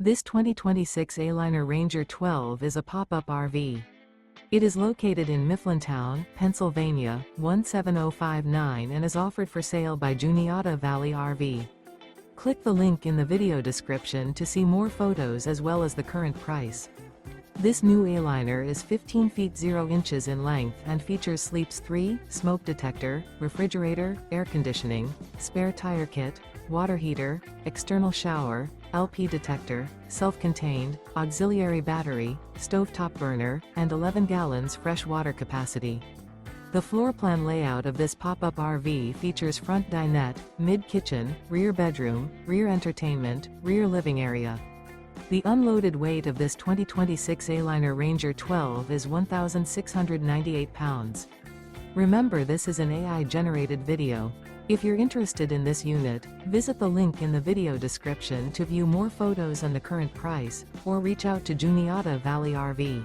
This 2026 Aliner Ranger 12 is a pop-up RV. It is located in Mifflintown, Pennsylvania, 17059 and is offered for sale by Juniata Valley RV. Click the link in the video description to see more photos as well as the current price. This new Aliner is 15 feet 0 inches in length and features Sleeps 3, smoke detector, refrigerator, air conditioning, spare tire kit, water heater, external shower, LP detector, self-contained, auxiliary battery, stovetop burner, and 11 gallons fresh water capacity. The floor plan layout of this pop-up RV features front dinette, mid-kitchen, rear bedroom, rear entertainment, rear living area. The unloaded weight of this 2026 Aliner Ranger 12 is 1,698 pounds. Remember, this is an AI-generated video. If you're interested in this unit, visit the link in the video description to view more photos and the current price, or reach out to Juniata Valley RV.